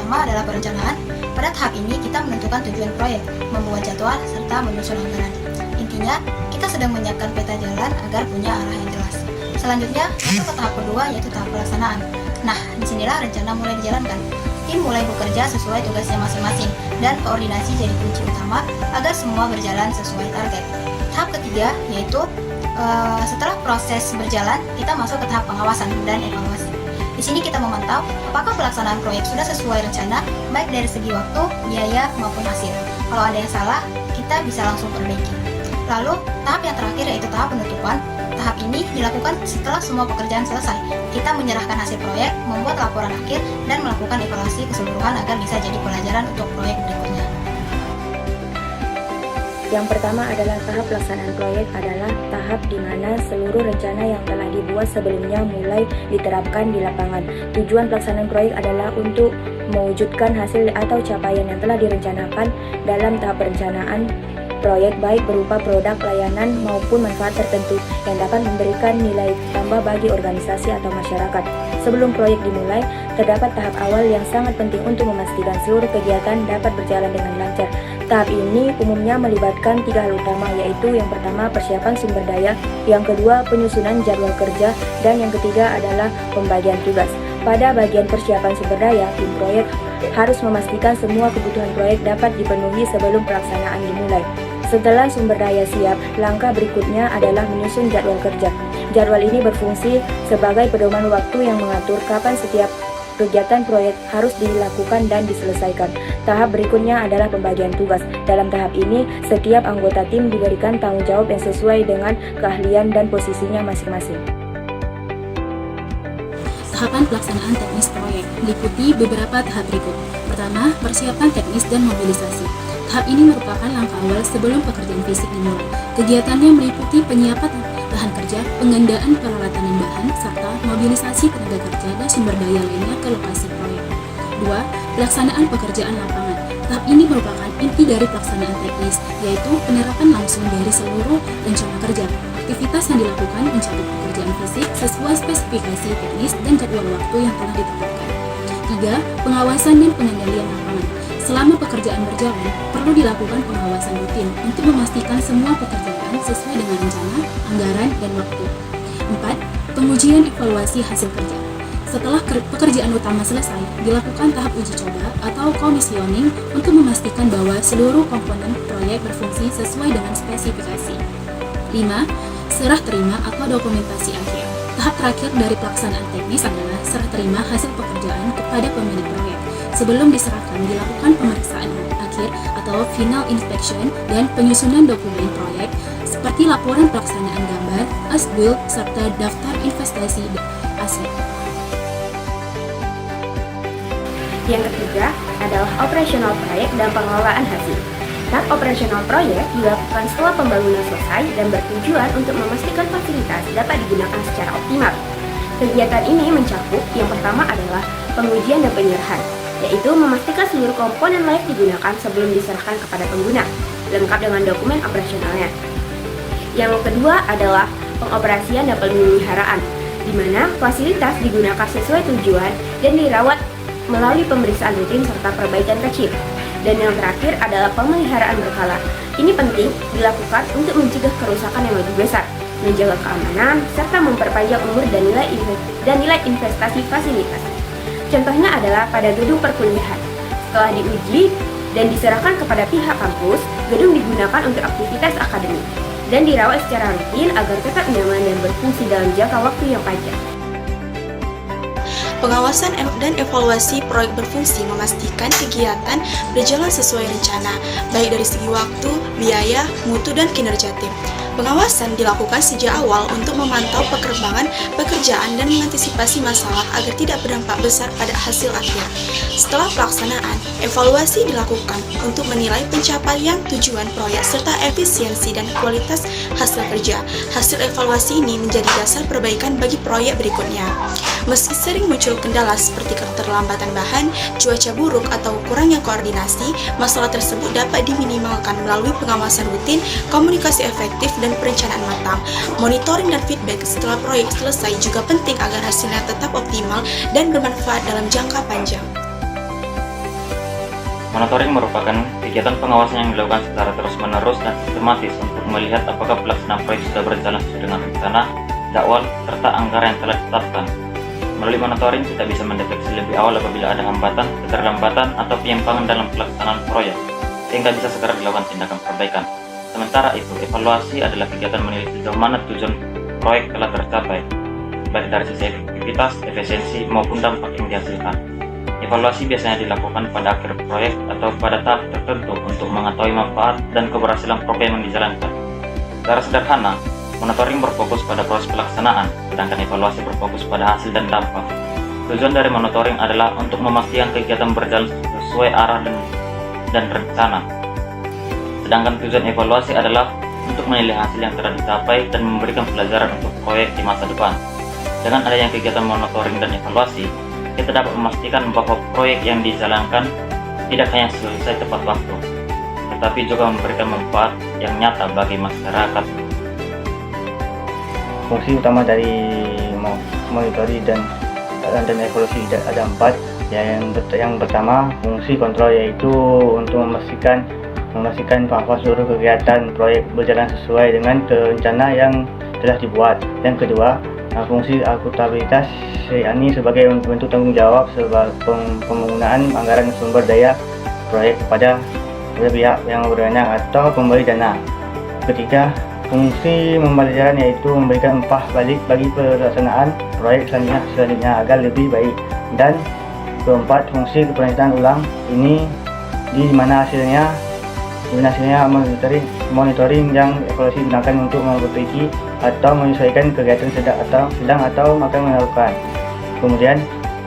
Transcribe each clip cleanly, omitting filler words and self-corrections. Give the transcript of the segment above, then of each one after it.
pertama adalah perencanaan. Pada tahap ini kita menentukan tujuan proyek, membuat jadwal, serta menyusun anggaran. Intinya, kita sedang menyiapkan peta jalan agar punya arah yang jelas. Selanjutnya, masuk ke tahap kedua yaitu tahap pelaksanaan. Nah, disinilah rencana mulai dijalankan. Tim mulai bekerja sesuai tugasnya masing-masing dan koordinasi jadi kunci utama agar semua berjalan sesuai target. Tahap ketiga yaitu setelah proses berjalan, kita masuk ke tahap pengawasan dan evaluasi. Di sini kita memantau apakah pelaksanaan proyek sudah sesuai rencana, baik dari segi waktu, biaya, maupun hasil. Kalau ada yang salah, kita bisa langsung perbaiki. Lalu, tahap yang terakhir yaitu tahap penutupan. Tahap ini dilakukan setelah semua pekerjaan selesai. Kita menyerahkan hasil proyek, membuat laporan akhir, dan melakukan evaluasi keseluruhan agar bisa jadi pelajaran untuk proyek berikutnya. Yang pertama adalah tahap pelaksanaan proyek adalah tahap di mana seluruh rencana yang telah dibuat sebelumnya mulai diterapkan di lapangan. Tujuan pelaksanaan proyek adalah untuk mewujudkan hasil atau capaian yang telah direncanakan dalam tahap perencanaan proyek, baik berupa produk, layanan, maupun manfaat tertentu yang dapat memberikan nilai tambah bagi organisasi atau masyarakat. Sebelum proyek dimulai, terdapat tahap awal yang sangat penting untuk memastikan seluruh kegiatan dapat berjalan dengan lancar. Tahap ini umumnya melibatkan 3 hal utama, yaitu yang pertama persiapan sumber daya, yang kedua penyusunan jadwal kerja, dan yang ketiga adalah pembagian tugas. Pada bagian persiapan sumber daya, tim proyek harus memastikan semua kebutuhan proyek dapat dipenuhi sebelum pelaksanaan dimulai. Setelah sumber daya siap, langkah berikutnya adalah menyusun jadwal kerja. Jadwal ini berfungsi sebagai pedoman waktu yang mengatur kapan setiap kegiatan proyek harus dilakukan dan diselesaikan. Tahap berikutnya adalah pembagian tugas. Dalam tahap ini, setiap anggota tim diberikan tanggung jawab yang sesuai dengan keahlian dan posisinya masing-masing. Tahapan pelaksanaan teknis proyek meliputi beberapa tahap berikut. Pertama, persiapan teknis dan mobilisasi. Tahap ini merupakan langkah awal sebelum pekerjaan fisik dimulai. Kegiatannya meliputi penyiapan lahan kerja, penggandaan peralatan dan bahan, serta mobilisasi tenaga kerja dan sumber daya lainnya ke lokasi proyek. 2. Pelaksanaan pekerjaan lapangan. Tahap ini merupakan inti dari pelaksanaan teknis, yaitu penerapan langsung dari seluruh rencana kerja. Aktivitas yang dilakukan mencakup pekerjaan fisik sesuai spesifikasi teknis dan jadwal waktu yang telah ditetapkan. 3. Pengawasan dan pengendalian lapangan. Selama pekerjaan berjalan, perlu dilakukan pengawasan rutin untuk memastikan semua pekerjaan sesuai dengan rencana, anggaran, dan waktu. 4. Pengujian evaluasi hasil kerja. Setelah pekerjaan utama selesai, dilakukan tahap uji coba atau commissioning untuk memastikan bahwa seluruh komponen proyek berfungsi sesuai dengan spesifikasi. 5. Serah terima atau dokumentasi akhir. Tahap terakhir dari pelaksanaan teknis adalah serah terima hasil pekerjaan kepada pemilik proyek. Sebelum diserahkan, dilakukan pemeriksaan akhir atau final inspection dan penyusunan dokumen proyek seperti laporan pelaksanaan gambar, as-built, serta daftar investasi aset. Yang ketiga adalah operasional proyek dan pengelolaan hasil. Tahap operasional proyek dilakukan setelah pembangunan selesai dan bertujuan untuk memastikan fasilitas dapat digunakan secara optimal. Kegiatan ini mencakup yang pertama adalah pengujian dan penyerahan, yaitu memastikan seluruh komponen layak digunakan sebelum diserahkan kepada pengguna, lengkap dengan dokumen operasionalnya. Yang kedua adalah pengoperasian dan pemeliharaan, di mana fasilitas digunakan sesuai tujuan dan dirawat melalui pemeriksaan rutin serta perbaikan kecil. Dan yang terakhir adalah pemeliharaan berkala. Ini penting dilakukan untuk mencegah kerusakan yang lebih besar, menjaga keamanan, serta memperpanjang umur dan nilai investasi fasilitas. Contohnya adalah pada gedung perkuliahan. Setelah diuji dan diserahkan kepada pihak kampus, gedung digunakan untuk aktivitas akademik dan dirawat secara rutin agar tetap nyaman dan berfungsi dalam jangka waktu yang panjang. Pengawasan dan evaluasi proyek berfungsi memastikan kegiatan berjalan sesuai rencana, baik dari segi waktu, biaya, mutu, dan kinerja tim. Pengawasan dilakukan sejak awal untuk memantau perkembangan pekerjaan dan mengantisipasi masalah agar tidak berdampak besar pada hasil akhir. Setelah pelaksanaan, evaluasi dilakukan untuk menilai pencapaian tujuan proyek serta efisiensi dan kualitas hasil kerja. Hasil evaluasi ini menjadi dasar perbaikan bagi proyek berikutnya. Meski sering muncul kendala seperti keterlambatan bahan, cuaca buruk, atau kurangnya koordinasi, masalah tersebut dapat diminimalkan melalui pengawasan rutin, komunikasi efektif, dan perencanaan matang. Monitoring dan feedback setelah proyek selesai juga penting agar hasilnya tetap optimal dan bermanfaat dalam jangka panjang. Monitoring merupakan kegiatan pengawasan yang dilakukan secara terus-menerus dan sistematis untuk melihat apakah pelaksanaan proyek sudah berjalan sesuai dengan rencana, jadwal, serta anggaran yang telah ditetapkan. Melalui monitoring, kita bisa mendeteksi lebih awal apabila ada hambatan, keterlambatan, atau penyimpangan dalam pelaksanaan proyek, sehingga bisa segera dilakukan tindakan perbaikan. Sementara itu, evaluasi adalah kegiatan menilai sejauh mana tujuan proyek telah tercapai, baik dari sisi efektivitas, efisiensi, maupun dampak yang dihasilkan. Evaluasi biasanya dilakukan pada akhir proyek atau pada tahap tertentu untuk mengetahui manfaat dan keberhasilan program yang dijalankan. Secara sederhana, monitoring berfokus pada proses pelaksanaan, sedangkan evaluasi berfokus pada hasil dan dampak. Tujuan dari monitoring adalah untuk memastikan kegiatan berjalan sesuai arah dan rencana. Sedangkan tujuan evaluasi adalah untuk menilai hasil yang telah dicapai dan memberikan pelajaran untuk proyek di masa depan. Dengan adanya kegiatan monitoring dan evaluasi, kita dapat memastikan bahwa proyek yang dijalankan tidak hanya selesai tepat waktu, tetapi juga memberikan manfaat yang nyata bagi masyarakat. Fungsi utama dari monitoring dan evaluasi ada 4. Yang pertama, fungsi kontrol, yaitu untuk memastikan bahwa seluruh kegiatan proyek berjalan sesuai dengan rencana yang telah dibuat. Yang kedua, fungsi akuntabilitas, yakni sebagai bentuk tanggung jawab penggunaan anggaran sumber daya proyek kepada pihak yang berwenang atau pemberi dana. Ketiga, fungsi pembelajaran, yaitu memberikan umpan balik bagi pelaksanaan proyek selanjutnya agar lebih baik. Dan keempat, fungsi perencanaan ulang, ini di mana hasilnya monitoring yang evaluasi digunakan untuk memperbaiki atau menyesuaikan kegiatan sedang atau akan melakukan. Kemudian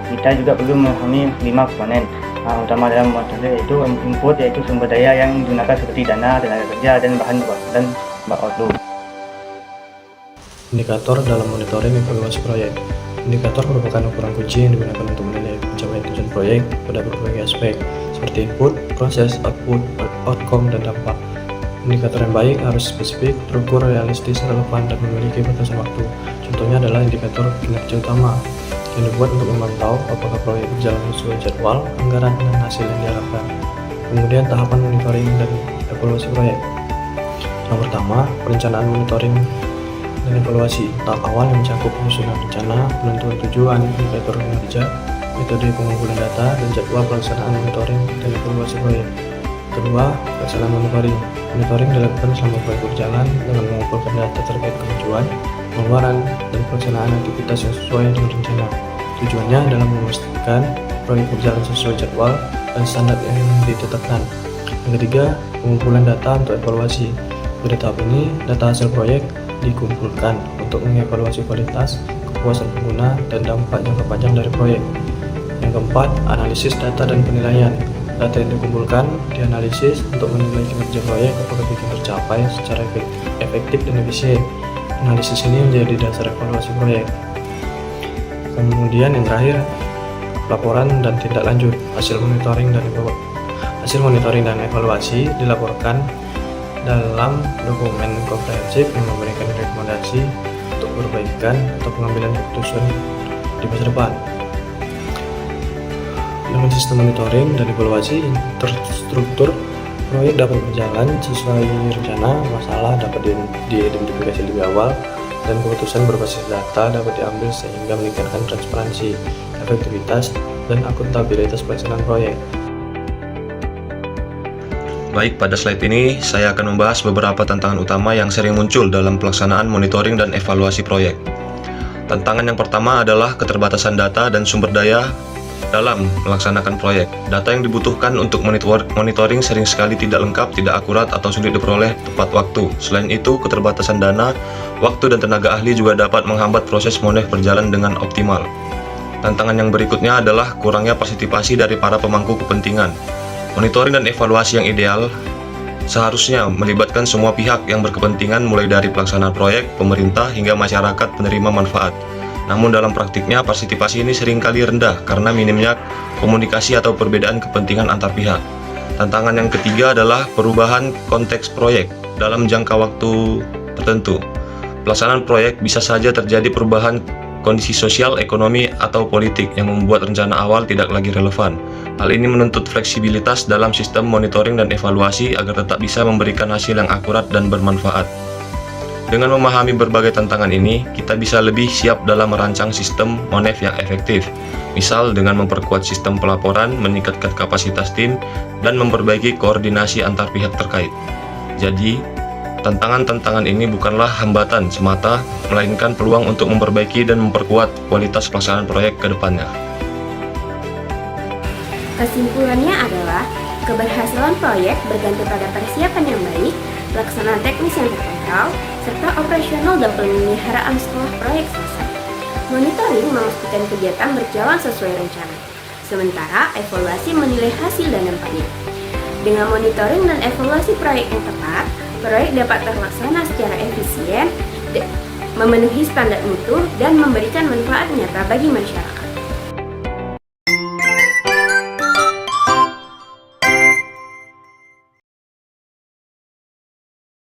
kita juga perlu memahami 5 komponen utama dalam monitoring, yaitu input, yaitu sumber daya yang digunakan seperti dana, tenaga kerja, dan bahan baku. Indikator dalam monitoring evaluasi proyek. Indikator merupakan ukuran kunci yang digunakan untuk menilai pencapaian tujuan proyek pada berbagai aspek, seperti input, proses, output, outcome, dan dampak. Indikator yang baik harus spesifik, terukur, realistis, relevan, dan memiliki batasan waktu. Contohnya adalah indikator kinerja utama yang dibuat untuk memantau apakah proyek berjalan sesuai jadwal, anggaran, dan hasil yang diharapkan. Kemudian tahapan monitoring dan evaluasi proyek. Yang pertama, perencanaan monitoring dan evaluasi. Tahap awal yang mencakup penyusunan rencana, penentuan tujuan, indikator kinerja, metode pengumpulan data, dan jadwal pelaksanaan monitoring dan evaluasi proyek. Kedua, pelaksanaan monitoring. Monitoring dilakukan selama proyek berjalan dengan mengumpulkan data terkait kemajuan, pengeluaran, dan pelaksanaan aktivitas yang sesuai dengan rencana. Tujuannya adalah memastikan proyek berjalan sesuai jadwal dan standar yang ditetapkan. Yang ketiga, pengumpulan data untuk evaluasi. Pada tahap ini, data hasil proyek dikumpulkan untuk mengevaluasi kualitas, kepuasan pengguna, dan dampak jangka panjang dari proyek. Yang keempat, analisis data dan penilaian. Data yang dikumpulkan dianalisis untuk menilai kinerja proyek apakah tercapai secara efektif dan efisien. Analisis ini menjadi dasar evaluasi proyek. Kemudian yang terakhir, laporan dan tindak lanjut. Hasil monitoring dan evaluasi dilaporkan dalam dokumen komprehensif yang memberikan rekomendasi untuk perbaikan atau pengambilan keputusan di masa depan. Dengan sistem monitoring dan evaluasi terstruktur, proyek dapat berjalan sesuai rencana, masalah dapat diidentifikasi lebih awal, dan keputusan berbasis data dapat diambil sehingga meningkatkan transparansi, efektivitas, dan akuntabilitas pelaksanaan proyek. Baik, pada slide ini saya akan membahas beberapa tantangan utama yang sering muncul dalam pelaksanaan monitoring dan evaluasi proyek. Tantangan yang pertama adalah keterbatasan data dan sumber daya dalam melaksanakan proyek. Data yang dibutuhkan untuk monitoring sering sekali tidak lengkap, tidak akurat, atau sulit diperoleh tepat waktu. Selain itu, keterbatasan dana, waktu, dan tenaga ahli juga dapat menghambat proses monitoring berjalan dengan optimal. Tantangan yang berikutnya adalah kurangnya partisipasi dari para pemangku kepentingan. Monitoring dan evaluasi yang ideal seharusnya melibatkan semua pihak yang berkepentingan, mulai dari pelaksanaan proyek, pemerintah, hingga masyarakat penerima manfaat. Namun dalam praktiknya partisipasi ini seringkali rendah karena minimnya komunikasi atau perbedaan kepentingan antar pihak. Tantangan yang ketiga adalah perubahan konteks proyek dalam jangka waktu tertentu. Pelaksanaan proyek bisa saja terjadi perubahan kondisi sosial, ekonomi, atau politik yang membuat rencana awal tidak lagi relevan. Hal ini menuntut fleksibilitas dalam sistem monitoring dan evaluasi agar tetap bisa memberikan hasil yang akurat dan bermanfaat. Dengan memahami berbagai tantangan ini, kita bisa lebih siap dalam merancang sistem MONEF yang efektif. Misal dengan memperkuat sistem pelaporan, meningkatkan kapasitas tim, dan memperbaiki koordinasi antar pihak terkait. Jadi, tantangan-tantangan ini bukanlah hambatan semata, melainkan peluang untuk memperbaiki dan memperkuat kualitas pelaksanaan proyek ke depannya. Kesimpulannya adalah, keberhasilan proyek bergantung pada persiapan yang baik, pelaksanaan teknis yang terkontrol, serta operasional dan pemeliharaan setelah proyek selesai. Monitoring memastikan kegiatan berjalan sesuai rencana, sementara evaluasi menilai hasil dan dampaknya. Dengan monitoring dan evaluasi proyek yang tepat, proyek dapat terlaksana secara efisien, memenuhi standar mutu, dan memberikan manfaat nyata bagi masyarakat.